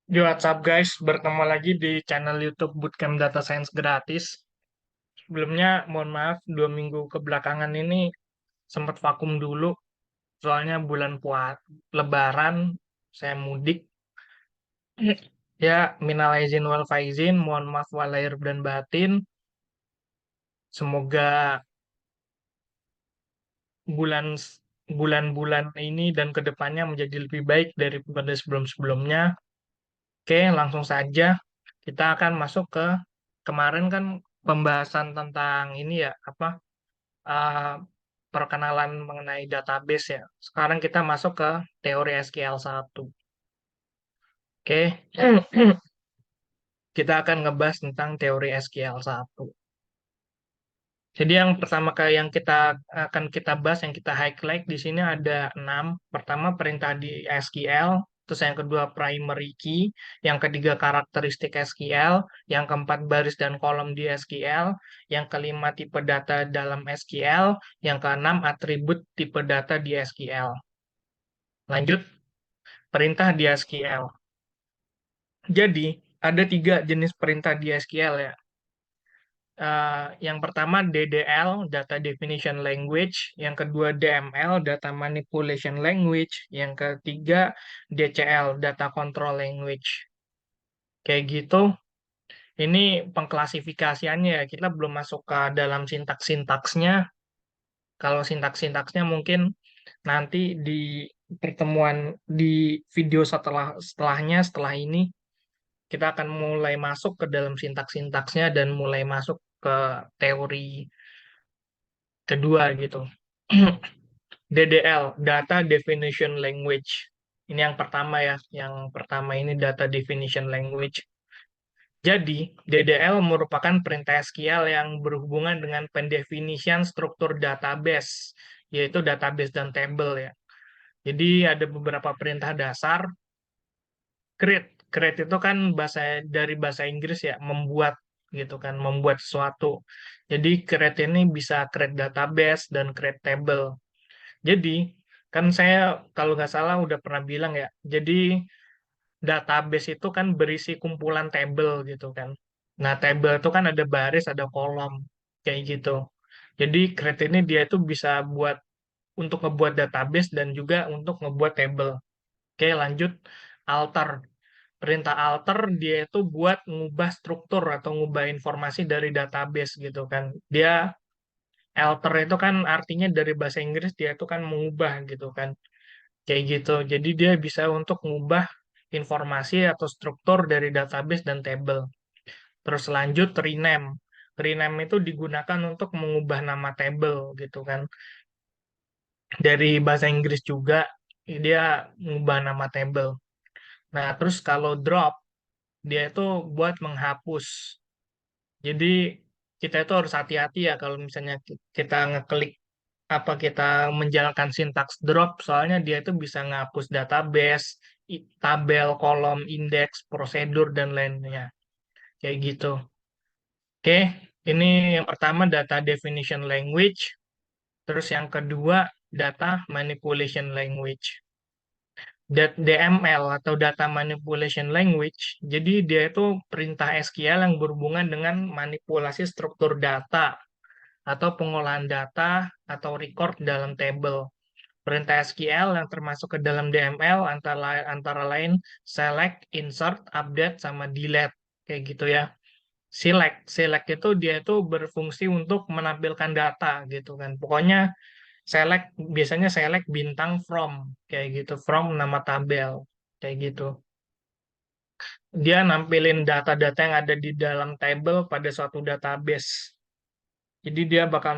Yo, what's up guys? Bertemu lagi di channel YouTube Bootcamp Data Science gratis. Sebelumnya, mohon maaf, 2 minggu kebelakangan ini sempat vakum dulu. Soalnya bulan Lebaran, saya mudik. Ya, minal aizin wal faizin, mohon maaf walair dan batin. Semoga bulan bulan-bulan ini dan kedepannya menjadi lebih baik daripada sebelum-sebelumnya. Oke, langsung saja kita akan masuk ke kemarin kan pembahasan tentang ini ya apa uh, perkenalan mengenai database ya. Sekarang kita masuk ke teori SQL 1. Oke. Kita akan ngebahas tentang teori SQL 1. Jadi yang pertama kali yang kita bahas, yang kita highlight di sini ada 6. Pertama perintah di SQL, terus yang kedua primary key, yang ketiga karakteristik SQL, yang keempat baris dan kolom di SQL, yang kelima tipe data dalam SQL, yang keenam atribut tipe data di SQL. Lanjut, perintah di SQL. Jadi ada 3 jenis perintah di SQL ya. Yang pertama DDL, Data Definition Language, yang kedua DML, Data Manipulation Language, yang ketiga DCL, Data Control Language. Kayak gitu. Ini pengklasifikasiannya ya, kita belum masuk ke dalam sintaks-sintaksnya. Kalau sintaks-sintaksnya mungkin nanti di pertemuan di video setelah ini kita akan mulai masuk ke dalam sintaks-sintaksnya dan mulai masuk ke teori kedua gitu. DDL, Data Definition Language. Ini yang pertama ya, yang pertama ini Data Definition Language. Jadi, DDL merupakan perintah SQL yang berhubungan dengan pendefinisian struktur database, yaitu database dan table ya. Jadi ada beberapa perintah dasar. Create, create itu kan dari bahasa Inggris ya, membuat gitu kan, membuat sesuatu. Jadi create ini bisa create database dan create table. Jadi, kan saya kalau nggak salah udah pernah bilang ya, jadi database itu kan berisi kumpulan tabel gitu kan. Nah, tabel itu kan ada baris, ada kolom, kayak gitu. Jadi, create ini dia itu bisa buat untuk ngebuat database dan juga untuk ngebuat table. Oke, lanjut. Alter. Perintah alter dia itu buat ngubah struktur atau ngubah informasi dari database gitu kan. Dia alter itu kan artinya dari bahasa Inggris dia itu kan mengubah gitu kan. Kayak gitu. Jadi dia bisa untuk mengubah informasi atau struktur dari database dan table. Terus lanjut rename. Rename itu digunakan untuk mengubah nama table gitu kan. Dari bahasa Inggris juga dia mengubah nama table. Nah, terus kalau drop dia itu buat menghapus. Jadi kita itu harus hati-hati ya kalau misalnya kita ngeklik apa kita menjalankan sintaks drop, soalnya dia itu bisa ngapus database, tabel, kolom, indeks, prosedur dan lainnya kayak gitu. Oke, ini yang pertama data definition language, terus yang kedua data manipulation language. DML atau data manipulation language, jadi dia itu perintah SQL yang berhubungan dengan manipulasi struktur data atau pengolahan data atau record dalam table. Perintah SQL yang termasuk ke dalam DML antara lain select, insert, update, sama delete. Kayak gitu ya. Select itu dia itu berfungsi untuk menampilkan data gitu kan. Pokoknya select, biasanya select bintang from, kayak gitu. From nama tabel, kayak gitu. Dia nampilin data-data yang ada di dalam table pada suatu database. Jadi dia bakal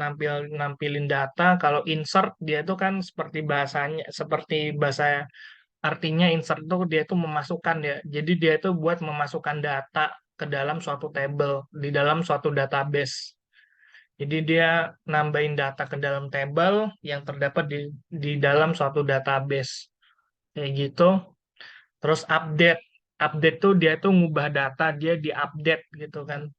nampilin data. Kalau insert dia itu kan seperti bahasa artinya insert itu dia itu memasukkan ya. Jadi dia itu buat memasukkan data ke dalam suatu table di dalam suatu database. Jadi dia nambahin data ke dalam table yang terdapat di dalam suatu database. Kayak gitu. Terus update. Update tuh dia tuh ngubah data, dia diupdate gitu kan.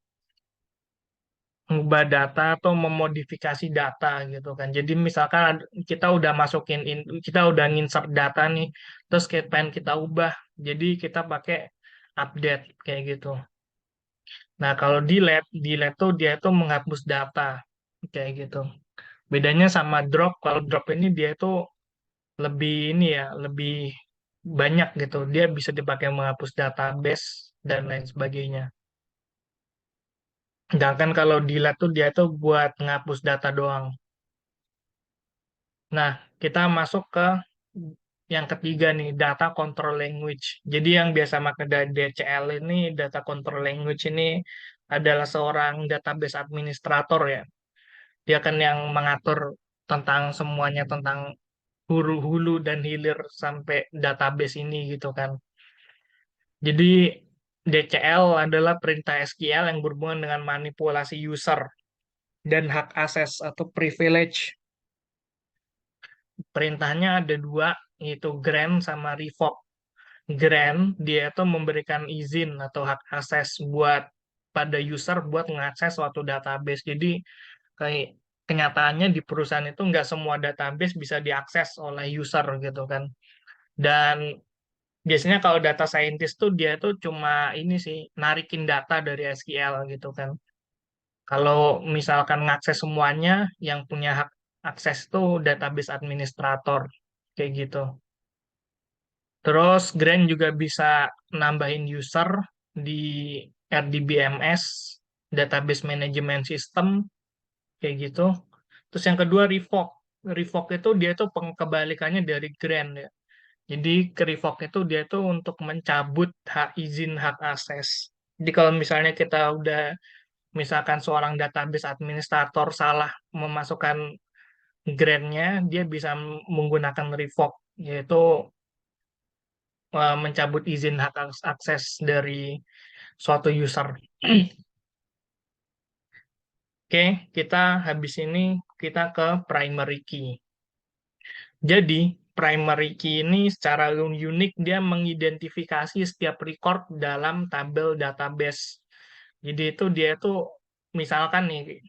Mengubah data atau memodifikasi data gitu kan. Jadi misalkan kita udah kita udah nginsert data nih, terus kita pengen kita ubah. Jadi kita pakai update kayak gitu. Nah, kalau delete tuh dia tuh menghapus data kayak gitu. Bedanya sama drop, kalau drop ini dia tuh lebih ini ya, lebih banyak gitu. Dia bisa dipakai menghapus database dan lain sebagainya. Sedangkan kalau delete tuh dia tuh buat menghapus data doang. Nah, kita masuk ke yang ketiga nih, data control language. Jadi yang biasa pakai DCL ini, data control language ini adalah seorang database administrator ya. Dia kan yang mengatur tentang semuanya, tentang hulu dan hilir sampai database ini gitu kan. Jadi DCL adalah perintah SQL yang berhubungan dengan manipulasi user dan hak akses atau privilege. Perintahnya ada dua, yaitu grant sama revoke. Grant, dia itu memberikan izin atau hak akses buat pada user buat mengakses suatu database. Jadi kayak kenyataannya di perusahaan itu nggak semua database bisa diakses oleh user gitu kan. Dan biasanya kalau data scientist tuh dia tuh cuma ini sih narikin data dari SQL gitu kan. Kalau misalkan ngakses semuanya, yang punya hak akses tuh database administrator kayak gitu. Terus Grand juga bisa nambahin user di RDBMS, Database Management System, kayak gitu. Terus yang kedua revoke. Revoke itu dia tuh kebalikannya dari grant ya. Jadi ke revoke itu dia tuh untuk mencabut hak izin hak akses. Jadi kalau misalnya kita udah misalkan seorang database administrator salah memasukkan grant-nya, dia bisa menggunakan revoke, yaitu mencabut izin hak akses dari suatu user. Oke, kita habis ini kita ke primary key. Jadi, primary key ini secara unik dia mengidentifikasi setiap record dalam tabel database. Jadi itu dia itu misalkan nih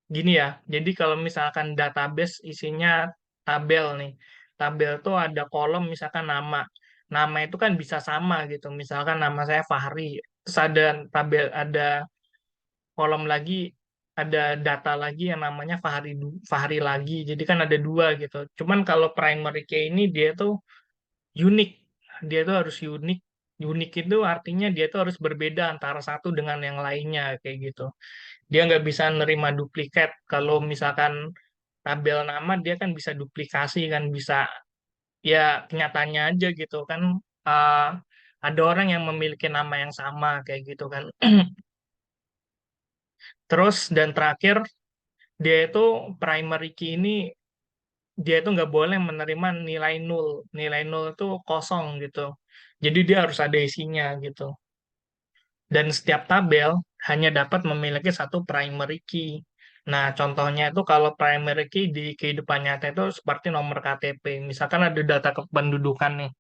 gini ya. Jadi kalau misalkan database isinya tabel nih. Tabel tuh ada kolom misalkan nama. Nama itu kan bisa sama gitu. Misalkan nama saya Fahri. Terus ada tabel ada kolom lagi ada data lagi yang namanya Fahri lagi. Jadi kan ada dua gitu. Cuman kalau primary key ini dia tuh unik. Dia tuh harus unik. Unik itu artinya dia tuh harus berbeda antara satu dengan yang lainnya kayak gitu. Dia nggak bisa nerima duplikat. Kalau misalkan tabel nama dia kan bisa duplikasi kan bisa ya kenyataannya aja gitu kan uh, ada orang yang memiliki nama yang sama kayak gitu kan. Terus dan terakhir dia itu primary key ini dia itu nggak boleh menerima nilai nol. Nilai nol itu kosong gitu. Jadi dia harus ada isinya gitu. Dan setiap tabel hanya dapat memiliki satu primary key. Nah, contohnya itu kalau primary key di kehidupan nyata itu seperti nomor KTP. Misalkan ada data kependudukan nih.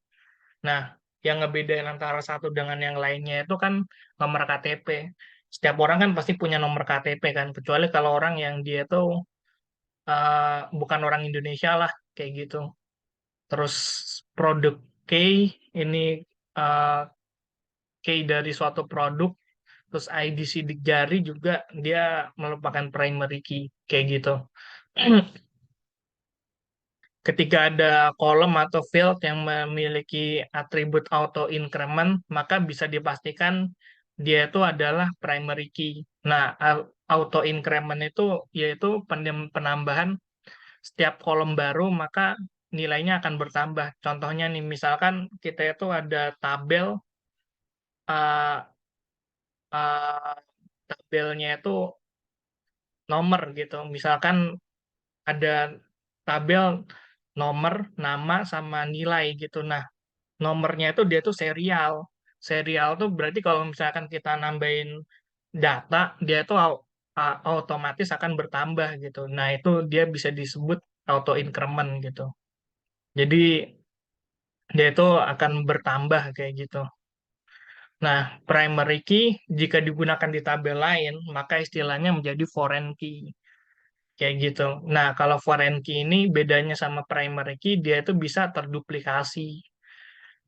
Nah, yang ngebedain antara satu dengan yang lainnya itu kan nomor KTP. Setiap orang kan pasti punya nomor KTP kan, kecuali kalau orang yang dia tuh bukan orang Indonesia lah, kayak gitu. Terus produk key ini uh, key dari suatu produk, terus ID sidik jari juga dia merupakan primary key, kayak gitu. Ketika ada kolom atau field yang memiliki atribut auto increment, maka bisa dipastikan dia itu adalah primary key. Nah, auto increment itu yaitu penambahan setiap kolom baru, maka nilainya akan bertambah. Contohnya nih, misalkan kita itu ada tabel, uh, uh, tabelnya itu nomor gitu. Misalkan ada tabel nomor, nama, sama nilai gitu. Nah, nomornya itu dia tuh serial. Serial tuh berarti kalau misalkan kita nambahin data, dia tuh otomatis akan bertambah gitu. Nah, itu dia bisa disebut auto increment gitu. Jadi dia itu akan bertambah kayak gitu. Nah, primary key jika digunakan di tabel lain, maka istilahnya menjadi foreign key. Kayak gitu. Nah, kalau foreign key ini bedanya sama primary key, dia itu bisa terduplikasi.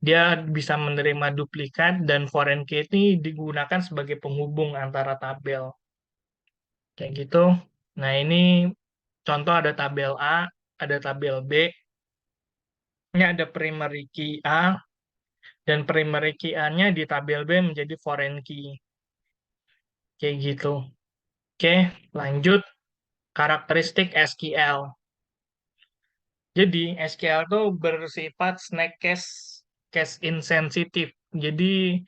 Dia bisa menerima duplikat dan foreign key ini digunakan sebagai penghubung antara tabel. Kayak gitu. Nah, ini contoh ada tabel A, ada tabel B. Ini ada primary key A, dan primary key A-nya di tabel B menjadi foreign key. Kayak gitu. Oke, lanjut. Karakteristik SQL. Jadi, SQL itu bersifat snack case insensitive. Jadi,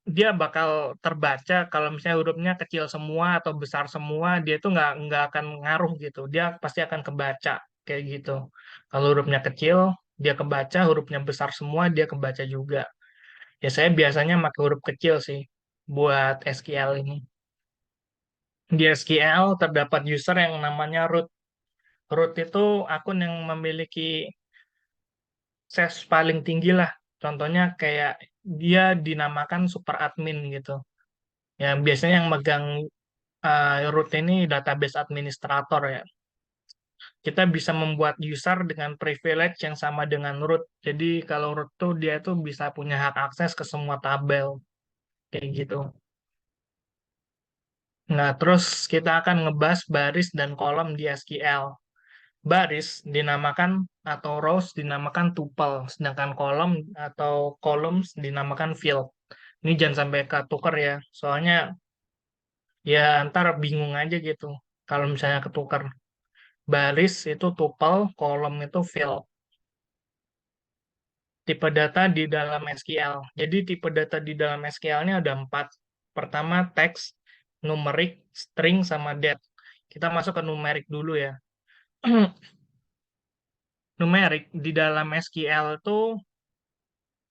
dia bakal terbaca kalau misalnya hurufnya kecil semua atau besar semua, dia tuh nggak akan ngaruh gitu. Dia pasti akan kebaca kayak gitu. Kalau hurufnya kecil, dia kebaca, hurufnya besar semua, dia kebaca juga. Ya saya biasanya pakai huruf kecil sih buat SQL ini. Di SQL terdapat user yang namanya root. Root itu akun yang memiliki ses paling tinggi lah. Contohnya kayak dia dinamakan super admin gitu. Ya biasanya yang megang root ini database administrator ya. Kita bisa membuat user dengan privilege yang sama dengan root. Jadi kalau root tuh dia tuh bisa punya hak akses ke semua tabel kayak gitu. Nah, terus kita akan ngebahas baris dan kolom di SQL. Baris dinamakan atau rows dinamakan tuple, sedangkan kolom atau columns dinamakan field. Ini jangan sampai ketuker ya, soalnya ya ntar bingung aja gitu kalau misalnya ketuker. Baris itu tuple, kolom itu field. Tipe data di dalam SQL. Jadi tipe data di dalam SQL-nya ada empat. Pertama teks, numerik, string, sama date. Kita masuk ke numerik dulu ya. Numerik di dalam SQL itu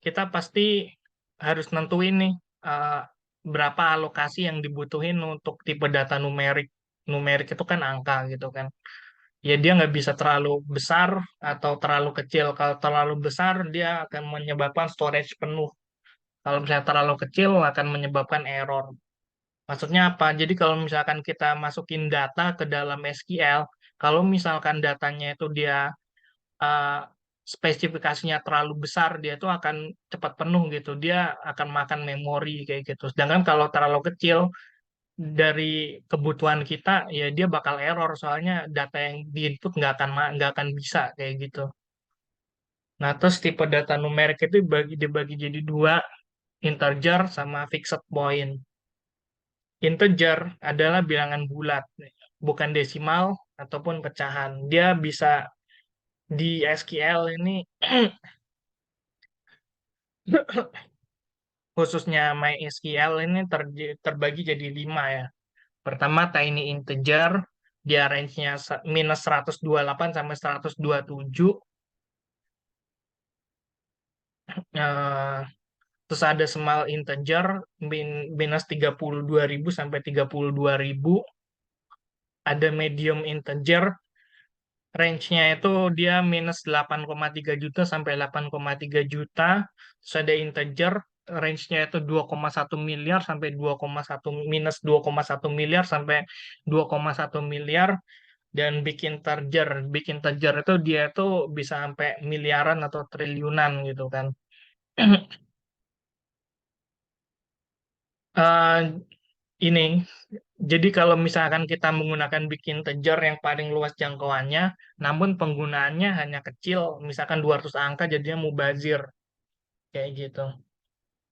kita pasti harus nentuin nih eh, berapa alokasi yang dibutuhin untuk tipe data numerik. Numerik itu kan angka gitu kan. Ya dia nggak bisa terlalu besar atau terlalu kecil. Kalau terlalu besar dia akan menyebabkan storage penuh. Kalau misalnya terlalu kecil akan menyebabkan error. Maksudnya apa? Jadi kalau misalkan kita masukin data ke dalam SQL, kalau misalkan datanya itu dia uh, spesifikasinya terlalu besar, dia tuh akan cepat penuh gitu. Dia akan makan memori kayak gitu. Sedangkan kalau terlalu kecil dari kebutuhan kita, ya dia bakal error soalnya data yang di input nggak akan bisa kayak gitu. Nah, terus tipe data numerik itu dibagi jadi dua, integer sama fixed point. Integer adalah bilangan bulat, bukan desimal ataupun pecahan. Dia bisa di SQL ini khususnya MySQL ini terbagi jadi lima ya. Pertama tiny integer, dia range-nya minus 128 sampai 127. Eh, terus ada small integer minus 32.000 sampai 32.000. Ada medium integer, range-nya itu dia minus 8,3 juta sampai 8,3 juta. Terus ada integer, range-nya itu 2,1 miliar sampai 2,1 minus 2,1 miliar sampai 2,1 miliar. Dan bikin integer itu dia tuh bisa sampai miliaran atau triliunan gitu kan. Eh, ini jadi kalau misalkan kita menggunakan bikin integer yang paling luas jangkauannya, namun penggunaannya hanya kecil, misalkan 200 angka jadinya mubazir, kayak gitu.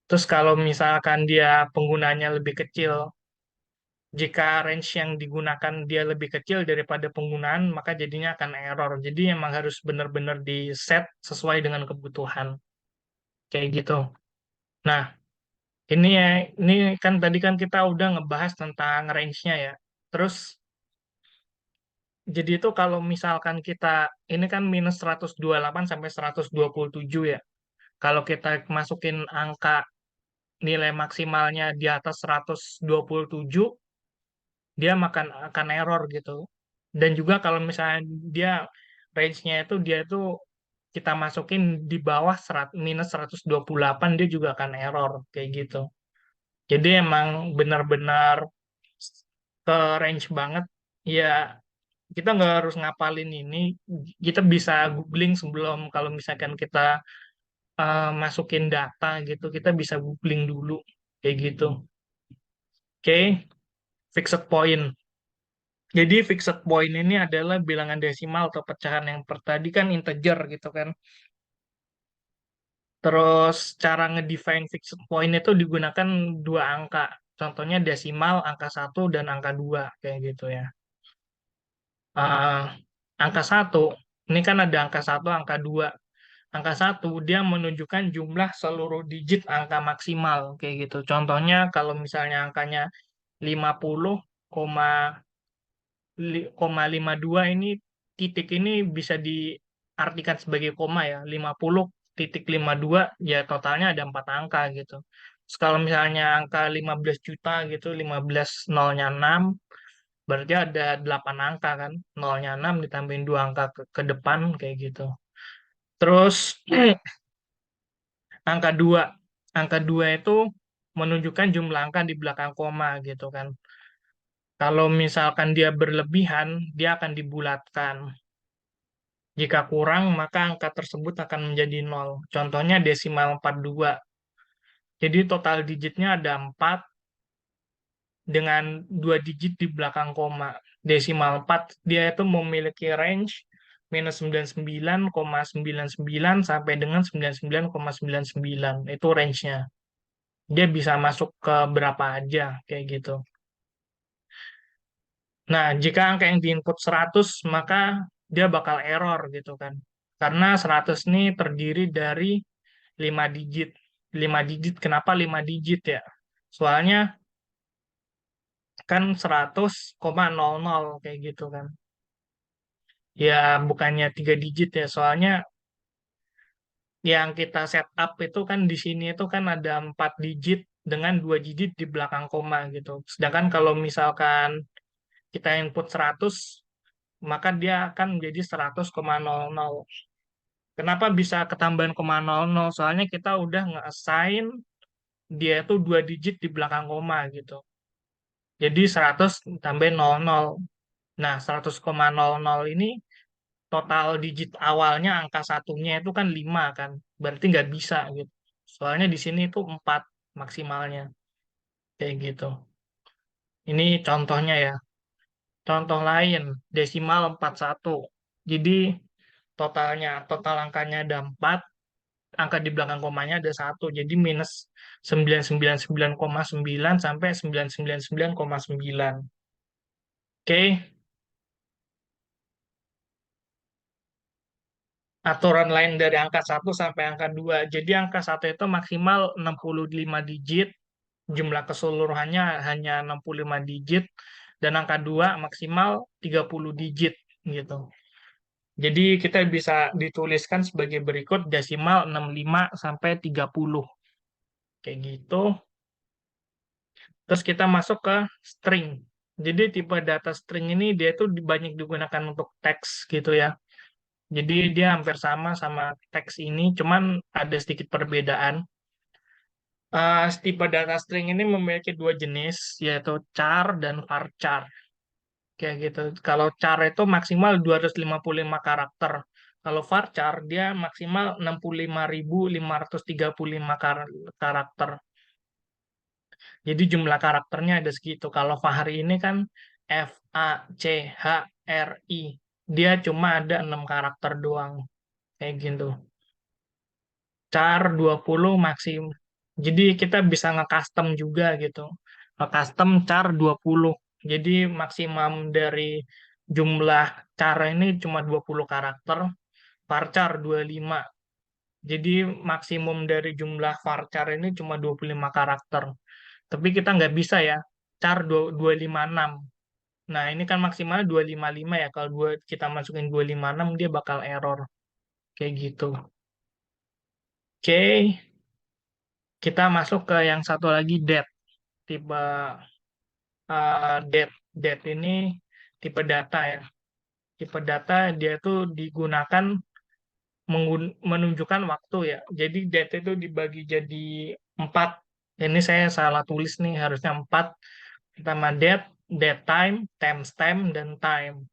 Terus kalau misalkan dia penggunanya lebih kecil, jika range yang digunakan dia lebih kecil daripada penggunaan, maka jadinya akan error. Jadi emang harus benar-benar di set sesuai dengan kebutuhan, kayak gitu. Nah, ini ya, ini kan tadi kan kita udah ngebahas tentang range-nya ya. Terus jadi itu kalau misalkan kita ini kan minus 128 sampai 127 ya. Kalau kita masukin angka nilai maksimalnya di atas 127, dia akan error gitu. Dan juga kalau misalnya dia range-nya itu dia itu kita masukin di bawah minus 128, dia juga akan error kayak gitu. Jadi emang benar-benar ke range banget. Ya kita nggak harus ngapalin ini, kita bisa googling sebelum kalau misalkan kita masukin data gitu, kita bisa googling dulu kayak gitu. Oke, fixed point. Jadi fixed point ini adalah bilangan desimal atau pecahan yang tadi kan integer gitu kan. Terus cara ngedefine fixed point itu digunakan dua angka. Contohnya desimal, angka satu dan angka 2 kayak gitu ya. Ah, angka satu, ini kan ada angka satu, angka 2. Angka satu dia menunjukkan jumlah seluruh digit angka maksimal kayak gitu. Contohnya kalau misalnya angkanya 50,52 ini, titik ini bisa diartikan sebagai koma ya. 50,52 ya totalnya ada 4 angka gitu. Terus kalau misalnya angka 15 juta gitu, 15 nolnya 6, berarti ada 8 angka kan. Nolnya 6 ditambahin 2 angka ke depan kayak gitu. Terus angka 2. Angka 2 itu menunjukkan jumlah angka di belakang koma gitu kan. Kalau misalkan dia berlebihan, dia akan dibulatkan. Jika kurang, maka angka tersebut akan menjadi nol. Contohnya desimal 42. Jadi total digitnya ada 4 dengan 2 digit di belakang koma. Desimal 4 dia itu memiliki range minus 99,99 sampai dengan 99,99. Itu range-nya. Dia bisa masuk ke berapa aja, kayak gitu. Nah, jika angka yang diinput 100, maka dia bakal error gitu kan. Karena 100 ini terdiri dari 5 digit. 5 digit, kenapa 5 digit ya? Soalnya kan 100,00 kayak gitu kan. Ya, bukannya 3 digit ya, soalnya yang kita setup itu kan di sini itu kan ada 4 digit dengan 2 digit di belakang koma gitu. Sedangkan kalau misalkan kita input 100, maka dia akan menjadi 100,00. Kenapa bisa ketambahan 0,00? Soalnya kita udah nge-assign dia itu 2 digit di belakang koma gitu. Jadi 100 tambahin 00. Nah, 100,00 ini total digit awalnya angka satunya itu kan 5 kan. Berarti nggak bisa gitu. Soalnya di sini itu 4 maksimalnya. Kayak gitu. Ini contohnya ya. Contoh lain, desimal 41. Jadi total angkanya ada 4, angka di belakang komanya ada 1. Jadi minus 999,9 sampai 999,9. Oke, aturan lain dari angka 1 sampai angka 2. Jadi angka 1 itu maksimal 65 digit, jumlah keseluruhannya hanya 65 digit, dan angka 2 maksimal 30 digit gitu. Jadi kita bisa dituliskan sebagai berikut desimal 65 sampai 30. Kayak gitu. Terus kita masuk ke string. Jadi tipe data string ini dia itu banyak digunakan untuk teks gitu ya. Jadi dia hampir sama sama teks ini, cuman ada sedikit perbedaan. Tipe data string ini memiliki dua jenis, yaitu char dan varchar. Kayak gitu. Kalau char itu maksimal 255 karakter. Kalau varchar dia maksimal 65.535 karakter. Jadi jumlah karakternya ada segitu. Kalau Fahri ini kan FACHRI. Dia cuma ada 6 karakter doang. Kayak gitu. Char 20 maksim. Jadi kita bisa nge-custom juga gitu. Nge-custom char 20. Jadi maksimum dari jumlah char ini cuma 20 karakter. Varchar 25. Jadi maksimum dari jumlah varchar ini cuma 25 karakter. Tapi kita nggak bisa ya, char 256. Nah, ini kan maksimal 255 ya. Kalau kita masukin 256, dia bakal error. Kayak gitu. Oke, kita masuk ke yang satu lagi, date. Tipe date. Date ini tipe data ya. Tipe data dia tuh digunakan menunjukkan waktu ya. Jadi date itu dibagi jadi 4. Ini saya salah tulis nih, harusnya 4. Pertama date, date time, timestamp, dan time.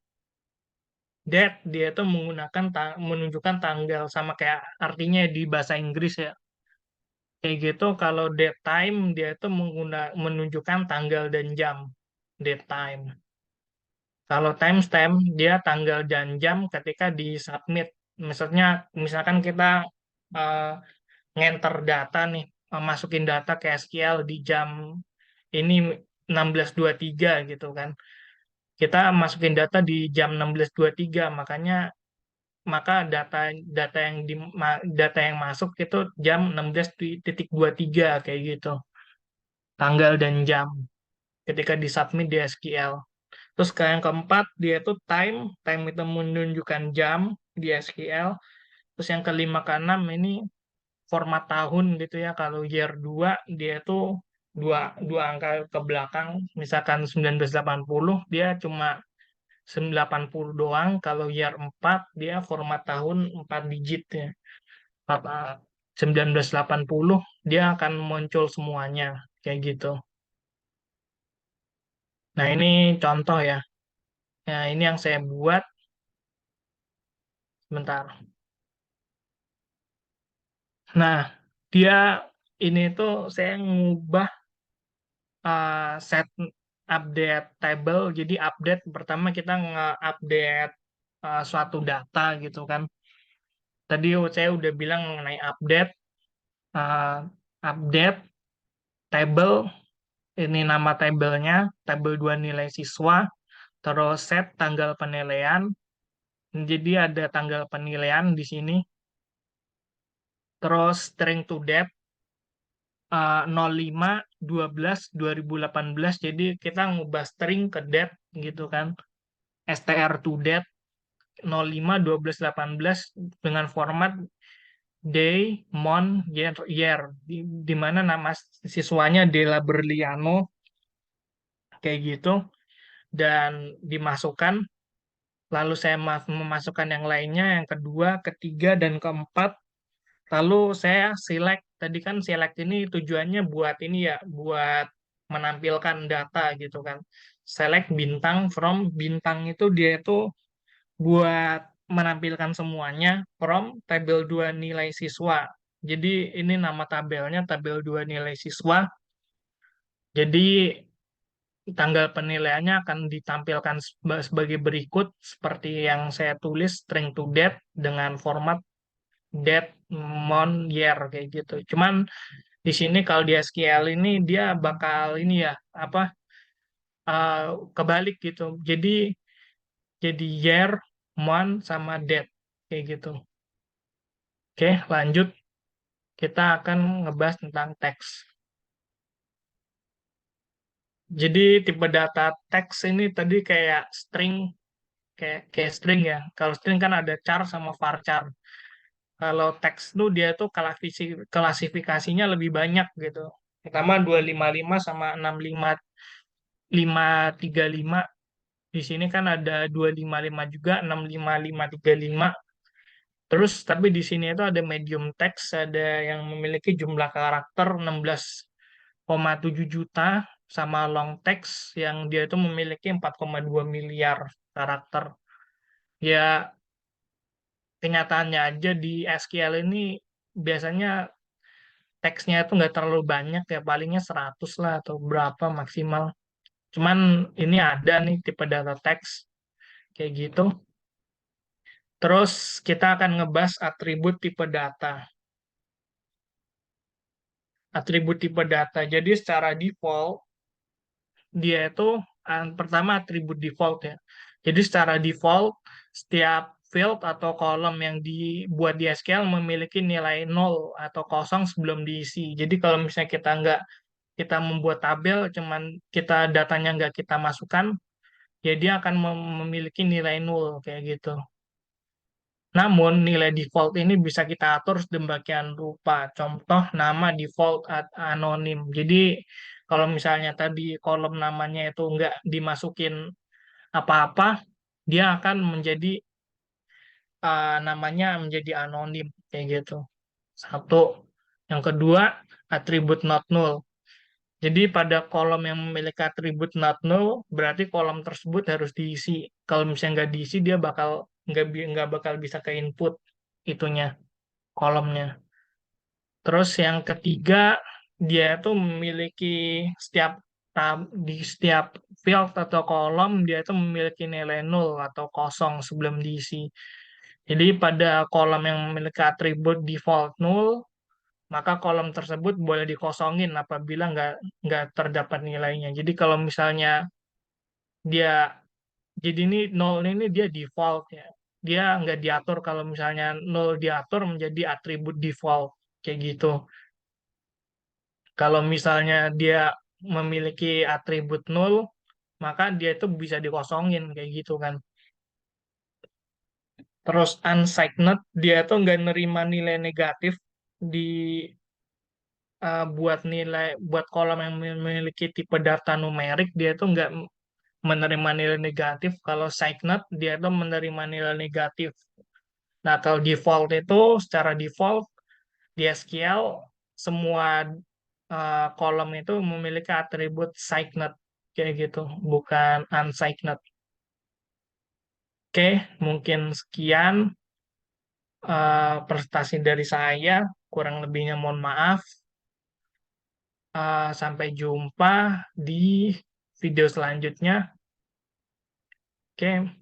Date dia itu menggunakan menunjukkan tanggal, sama kayak artinya di bahasa Inggris ya. Kayak gitu, kalau date time dia itu menunjukkan tanggal dan jam. Date time. Kalau timestamp dia tanggal dan jam ketika di submit. Misalnya, misalkan kita eh, ngenter data nih, masukin data ke SQL di jam ini 16.23 gitu kan. Kita masukin data di jam 16.23, makanya maka data data yang data yang masuk itu jam 16.23 kayak gitu. Tanggal dan jam ketika disubmit di SQL. Terus ke yang keempat dia itu time, time itu menunjukkan jam di SQL. Terus yang kelima ke enam ini format tahun gitu ya. Kalau year 2 dia itu dua, dua angka ke belakang, misalkan 1980 dia cuma 80 doang. Kalau year 4 dia format tahun 4 digit ya. 1980 dia akan muncul semuanya kayak gitu. Nah, ini contoh ya. Nah, ini yang saya buat sebentar. Nah, dia ini tuh saya ngubah set update table. Jadi update pertama kita nge-update suatu data gitu kan. Tadi saya udah bilang mengenai update, uh, update table. Ini nama tabelnya, tabel 2 nilai siswa. Terus set tanggal penilaian. Jadi ada tanggal penilaian di sini. Terus string to date 05/12/2018. Jadi kita ngubah string ke date gitu kan. STR to date 05/12/18 dengan format day, month, year. Di mana nama siswanya Della Berliano kayak gitu, dan dimasukkan. Lalu saya memasukkan yang lainnya, yang kedua, ketiga, dan keempat. Lalu saya select. Tadi kan select ini tujuannya buat ini ya, buat menampilkan data gitu kan. Select bintang from, bintang itu dia itu buat menampilkan semuanya from tabel 2 nilai siswa. Jadi ini nama tabelnya tabel 2 nilai siswa. Jadi tanggal penilaiannya akan ditampilkan sebagai berikut, seperti yang saya tulis, string to date dengan format date, month, year kayak gitu. Cuman di sini kalau di SQL ini dia bakal ini ya, apa, uh, kebalik gitu. Jadi year, month, sama date kayak gitu. Oke, lanjut. Kita akan ngebahas tentang teks. Jadi tipe data teks ini tadi kayak string, kayak string ya. Kalau string kan ada char sama varchar. Kalau teks tuh dia tuh klasifikasinya lebih banyak gitu. Pertama 255 sama 65535. Di sini kan ada 255 juga, 65535. Terus tapi di sini itu ada medium text, ada yang memiliki jumlah karakter 16,7 juta, sama long text yang dia itu memiliki 4,2 miliar karakter. Ya, kenyataannya aja di SQL ini biasanya teksnya itu nggak terlalu banyak ya, palingnya 100 lah atau berapa maksimal. Cuman ini ada nih tipe data teks kayak gitu. Terus kita akan ngebahas atribut tipe data. Atribut tipe data. Jadi secara default dia itu pertama atribut default ya. Jadi secara default setiap field atau kolom yang dibuat di SQL memiliki nilai 0 atau kosong sebelum diisi. Jadi kalau misalnya kita membuat tabel, cuman datanya nggak kita masukkan, ya dia akan memiliki nilai 0 kayak gitu. Namun nilai default ini bisa kita atur sedemikian rupa. Contoh nama default anonim. Jadi kalau misalnya tadi kolom namanya itu nggak dimasukin apa-apa, dia akan menjadi namanya menjadi anonim kayak gitu. Satu. Yang kedua, atribut not null. Jadi pada kolom yang memiliki atribut not null, berarti kolom tersebut harus diisi. Kalau misalnya nggak diisi, dia bakal nggak bakal bisa ke input itunya, kolomnya. Terus yang ketiga, dia itu memiliki setiap di setiap field atau kolom dia itu memiliki nilai nol atau kosong sebelum diisi. Jadi pada kolom yang memiliki atribut default null, maka kolom tersebut boleh dikosongin apabila nggak terdapat nilainya. Jadi kalau misalnya dia jadi ini nol ini dia default ya. Dia nggak diatur, kalau misalnya nol diatur menjadi atribut default kayak gitu. Kalau misalnya dia memiliki atribut nol, maka dia itu bisa dikosongin kayak gitu kan. Terus unsigned, dia tuh nggak nerima nilai negatif di buat kolom yang memiliki tipe data numerik, dia tuh nggak menerima nilai negatif. Kalau signed, dia tuh menerima nilai negatif. Nah, kalau default itu secara default di SQL semua kolom itu memiliki atribut signed kayak gitu, bukan unsigned. Oke, mungkin sekian presentasi dari saya. Kurang lebihnya mohon maaf. Sampai jumpa di video selanjutnya. Oke.